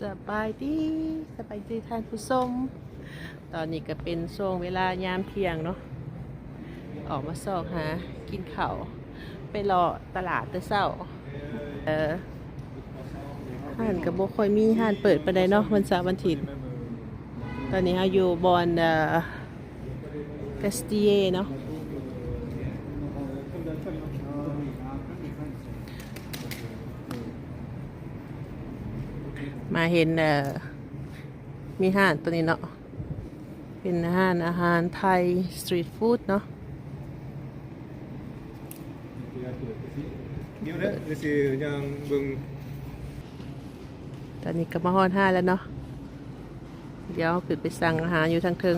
สบายดีท่านผู้ชมตอนนี้ก็เป็นช่วงเวลายามเที่ยงเนาะออกมาซอกหากินข้าวไปรอตลาดเช้าห้านกับบ่ค่อยมีห้านเปิดปานใดเนาะวันเสาร์วันอาทิตย์ตอนนี้เราอยู่บอนกาสติเยเนาะมาเห็นมีห้านตัวนี้เนาะเป็นห้านอาหารไทยสตรีทฟู้ดเนาะตอนนี้ก็มาฮอดห้านแล้วเนาะเดี๋ยวขึ้นไปสั่งอาหารอยู่ทางเทิง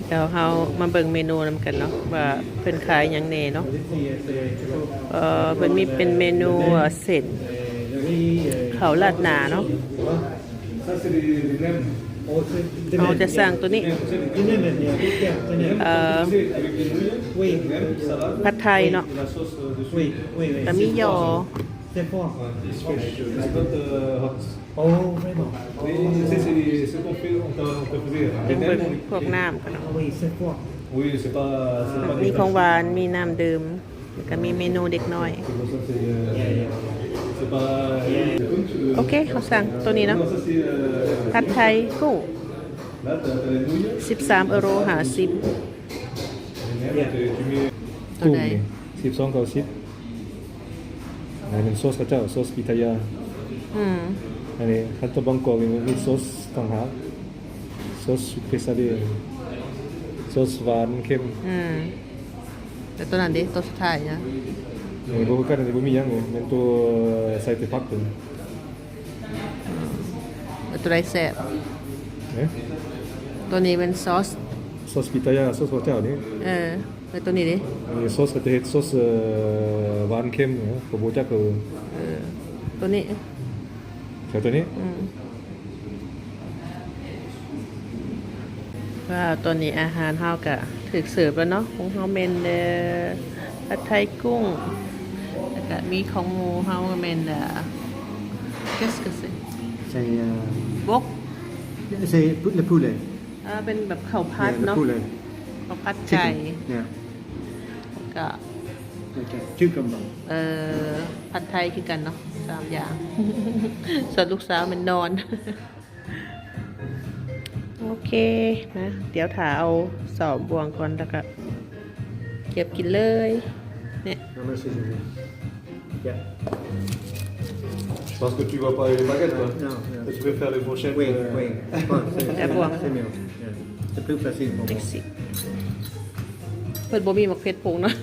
เดี๋ยวเรามาเบิ่งเมนูนำกันเนาะว่าเพิ่นขายหยังแหน่เนาะเพิ่นมีเป็นเมนูเส้นเขาลาดหนาเนาะเราจะสั่งตัวนี้ผัดไทยเนาะแต่มียอเป็นพวกน้ำกันเนาะมีของหวานมีน้ำดื่มแล้วก็มีเมนูเด็กน้อยโอเคเขาสั่งตัวนี้เนาะผัดไทยกุ้ง13 €50ตัวใด12.90อันนี้ซอสข้าวเจ้าซอสอิตาลีอันนี้ฮัตโตบังกอกมีซอสต่างหากซอสสุกเปซาเดซอสหวานเค็มแต่ตัวนั้นดิตัวสุดท้ายนะนี่บ่กันบ่มีหยังนี่มันตัวใส่แต่ผักตัวตัวใดแซ่บตัวนี้เป็นซอสอิตาลีซอสข้าวเจ้านี่แล้วตัวนี้ดินี่ซอสก็จะเฮ็ดซอสหวานเค็มก็บ่จักตัวนี้ตัวนี้ว่าตัวนี้อาหารเฮาก็ถูกเสิร์ฟแล้วเนาะของเฮาเป็นผัดไทยกุ้งแล้วก็มีของหมูเฮาก็เป็นqu'est-ce que c'est C'est บก c'est le poulet. เป็นแบบข้าวผัดเนาะ poulet. ข้าวผัดไก่ Yeah. ก็ Okay. Cucumber. ผัดไทยคือกันเนาะ3อย่าง ส่วนลูกสาวมันนอน โอเคนะเดี๋ยวถ่าเอาสอบบวงก่อนแล้วก็เก็บกินเลยเนี่ย Non, merci, Julie. Yeah. Je pense que tu vas pas les baguettes toi. Non, non. Tu veux faire les fourchettes. Oui, oui. C'est bon. C'est mieux. Yeah. C'est plus facile pour เด็ก moi. สิเพิ่นบ่มีหมักเพชรผงเนาะ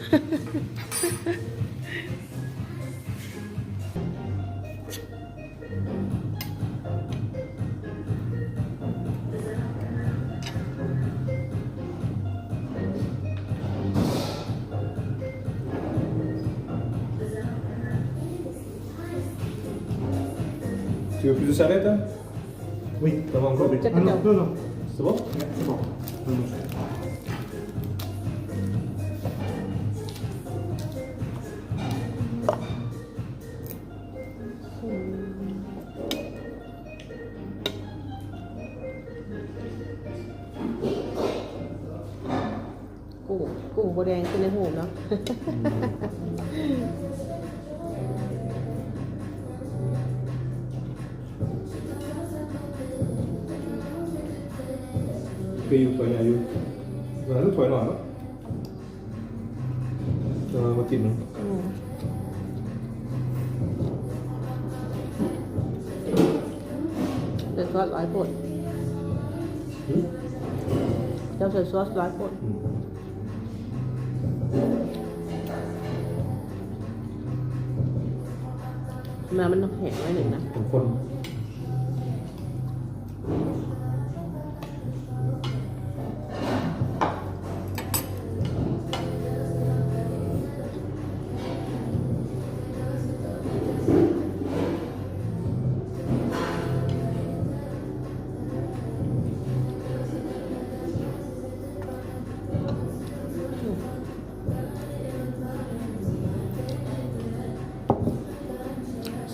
Tu veux plus de serviettes hein? Oui. Ça va encore? Ah, non, non, non. C'est bon? Yeah, c'est bon. Non, non. กุ้งโบแดงขึ้นในหูเนาะ Cây của nhà yêu. Và nó thoải mái lắm. Có thịt không? ใส่ซอส100 ป่นเจ้าใส่ซอส100 ป่นมันต้องแห้งไว้หนึ่งนะ Mộtคน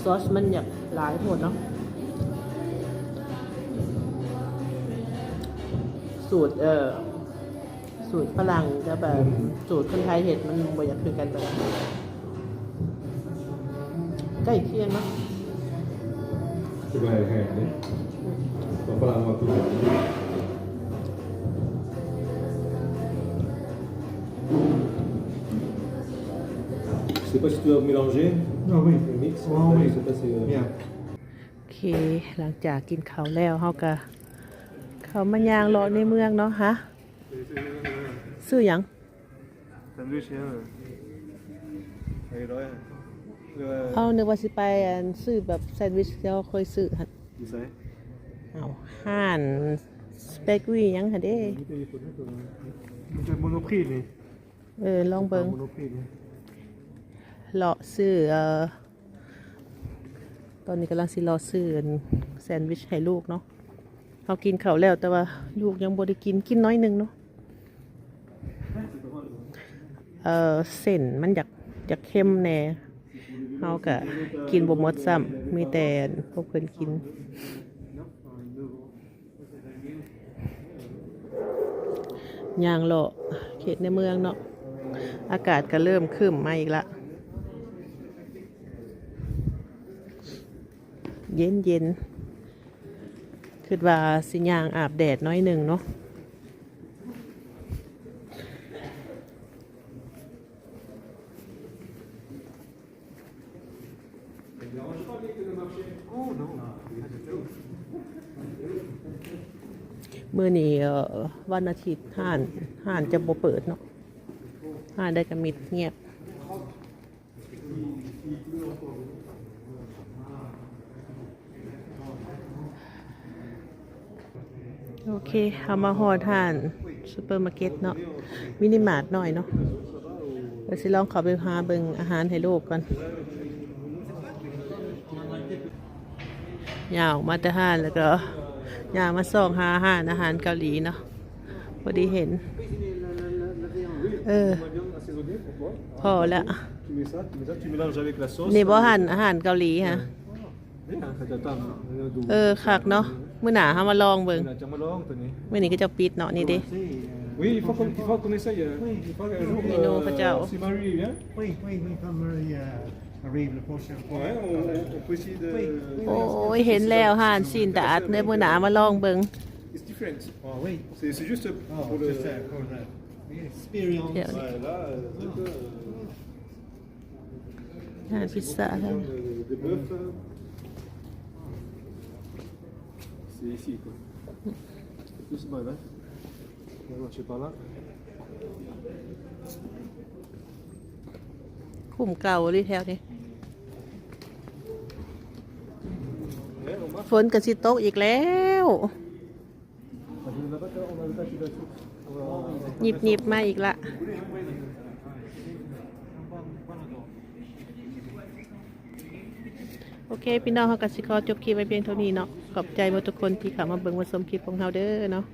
ซอสมันอยากหลายโหดเนาะ สูตรสูตรฝรั่งกับแบบสูตรคนไทยเห็ดมันบ่อยากคือกันแบบใกล้เคียงเนาะ C'est pas rien, hein. On va pas la voir tout le temps. Je sais pas si tu dois mélanger Ah oui. le mix. Oh, oui. Je sais pas si. Bien. โอเค หลังจากกินข้าวแล้วเฮาก็เขามายางเลาะในเมืองเนาะฮะซื้อหยัง Sandwich, hein. Allez, là. เอานึกว่าสิไปอันซื้อแบบแซนด์วิชที่เราเคยซื้อหั่น Vous savez? เอาห่านสเปกวีหยังหั่นเด้ C'est Monoprix, lui. ลองเบิ่ง Monoprix, lui. เลาะซื้อตอนนี้กำลังสิเลาะซื้ออันแซนด์วิชให้ลูกเนาะเขากินข้าวแล้วแต่ว่าลูกยังบ่ได้กินน้อยหนึงเนาะเส้นมันอยากเค็มแน่เฮาก็กินบ่หมดซ้ำมีแต่พวกเพิ่นกินย่างเลาะเขตในเมืองเนาะอากาศก็เริ่มครึ้มมาอีกละเย็นคือว่าสิย่างอาบแดดน้อยหนึ่งเนาะมื้อนี้วันอาทิตย์ห้านจะบ่เปิดเนาะห้านได้ก็มิดเงียบโอเคเอามาฮอดห้านซูเปอร์มาร์เก็ตเนาะมินิมาร์ทหน่อยเนาะเดี๋ยวสิลองเข้าไปหาเบิ่งอาหารให้ลูกก่อนยาวมาแต่ห้านแล้วก็ยาวมาส่องหาอาหารเกาหลีเนาะพอดีเห็นพอแล้ว Tu mets ça, tu mélanges avec la sauce. นี่บ่อาหารเกาหลีฮะ คักเนาะมื้อหน้าเฮามาลองเบิ่ง มื้อนี้ก็จะปิดเนาะนี่เด้ Oui, il faut qu'on essaye. Il faut qu'un jour, Mais non, pas déjà. si Marie vient, Oui, comme Marie arrive la prochaine fois. ouais, on peut essayer de. โอ้ยเห็นแล้วห่านซีนตาอัดเด้อมื้อหน้ามาลองเบิ่ง It's different. Oh oui. C'est juste Oh, pour le. c'est ça, pour l'expérience. Yeah. Ouais, là, truc, ห่านพิซซ่าค่ะ de bœuf. C'est ici, quoi. C'est plus mal, hein. Alors, je sais pas là. คุ้มเก่าเลยแถวนี้ Ouais, on marche. ฝนก็สิตกอีกแล้ว On a pas qui va tout. หยิบมาอีกละโอเคพี่น้องเขาก็สิขอจบคลิปไว้เพียงเท่านี้เนาะขอบใจหมดทุกคนที่เข้ามาเบิ่งมาชมคลิปของเราเด้อเนาะ